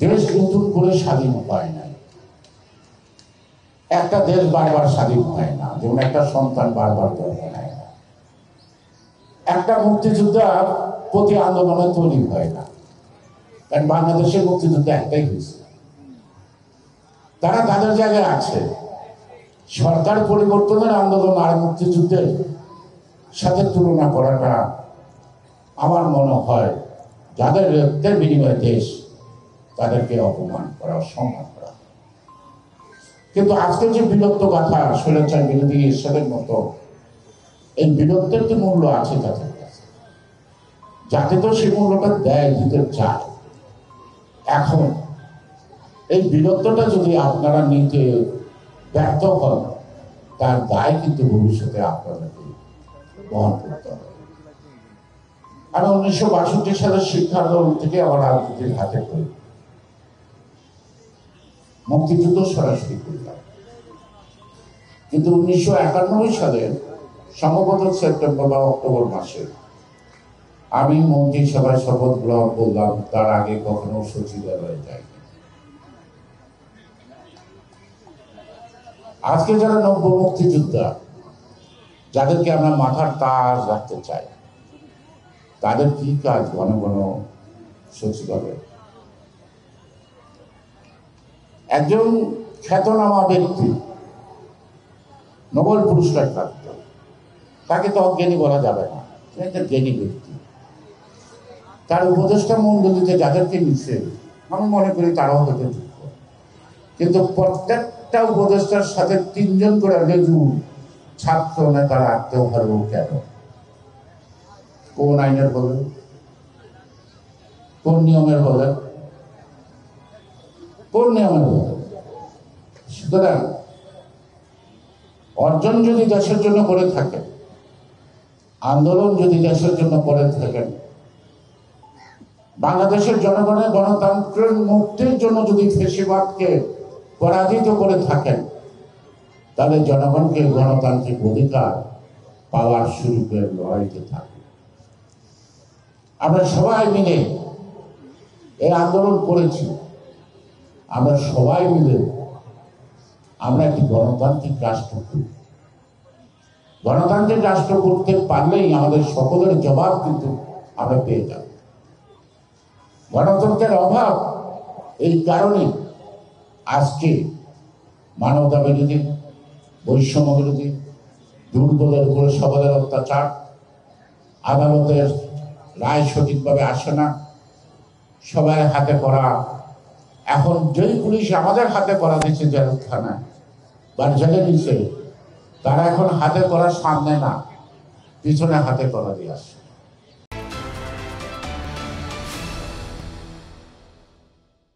দেশ নতুন করে স্বাধীন হয় নাই। একটা দেশ বারবার স্বাধীন হয় না, যেমন একটা সন্তান বারবার জন্ম নেয় না। একটা মুক্তিযোদ্ধা প্রতি আন্দোলনে তৈরি হয় না, কারণ বাংলাদেশের মুক্তিযুদ্ধ একটাই হয়েছে। তারা তাদের জায়গায় আছে। সরকার পরিবর্তনের আন্দোলন আর মুক্তিযুদ্ধের সাথে তুলনা করাটা আমার মনে হয় যাদের রক্তের বিনিময়ে দেশ, তাদেরকে অপমান করা, অসম্মান করা। কিন্তু আজকে যে বিলুপ্ত গাথা স্বৈরাচার বিরোধী ঈশ্বরের মতো, এই বিলুপ্তের যে মূল্য আছে তাদের কাছে, যাতে তো সেই মূল্যটা দেয়, দিতে চায়। এখন এই বিলুপ্তটা যদি আপনারা নিতে ব্যর্থ হন, তার দায় কিন্তু ভবিষ্যতে আপনাদেরকে বহন করতে হবে। আমি 1962 সালের শিক্ষা আন্দোলন থেকে আমার রাজনীতির হাতে করি, মুক্তিযুদ্ধ সরাসরি করলাম। কিন্তু 1991 সালের সম্ভবত সেপ্টেম্বর বা অক্টোবর মাসে আমি মন্ত্রিসভায় শপথ গ্রহণ করলাম, তার আগে কখনো সচিবালয়ে যাইনি। আজকে যারা নব্য মুক্তিযোদ্ধা, যাদেরকে আমরা মাথার তাজ রাখতে চাই, তাদের কি কাজ ঘন ঘন সচিবালয়ে? একজন খ্যাতনামা ব্যক্তি, নোবেল পুরস্কার প্রাপ্ত, তাকে তো অজ্ঞানী বলা যাবে না, একটা জ্ঞানী ব্যক্তি। তার উপদেষ্টা মণ্ডলীতে যাদেরকে নিচ্ছে, আমি মনে করি তারাও হতে যোগ্য। কিন্তু প্রত্যেকটা উপদেষ্টার সাথে 3 জন করে রেজু ছাত্র নেতা রাখতেও পারবো কেন? কোন আইনের বলেন, কোন নিয়মের বলেন, কোন নিয়মের বলেন? সুতরাং অর্জন যদি দেশের জন্য করে থাকেন, আন্দোলন যদি দেশের জন্য করে থাকেন, বাংলাদেশের জনগণের গণতন্ত্রের মুক্তির জন্য যদি ফ্যাসিবাদকে পরাজিত করে থাকেন, তাহলে জনগণকে গণতান্ত্রিক অধিকার পাওয়ার সুযোগের লড়াইতে থাকবে। আমরা সবাই মিলে এই আন্দোলন করেছি, আমরা সবাই মিলে আমরা একটি গণতান্ত্রিক রাষ্ট্র করি। গণতান্ত্রিক রাষ্ট্র করতে পারলেই আমাদের সকলের জবাব কিন্তু আমরা পেয়ে যাব। গণতন্ত্রের অভাব এই কারণে আজকে মানবতা বিরোধী, বৈষম্য বিরোধী, দুর্বলের উপরে সবলের অত্যাচার, আদালতের রায় সঠিকভাবে আসে না, সবাই হাতে করা। এখন যেই পুলিশ আমাদের হাতে করা দিচ্ছে জেলখানায় বা জেলে দিচ্ছে, তারা এখন হাতে করার সামনে না, পিছনে হাতে করা দিয়ে আসছে।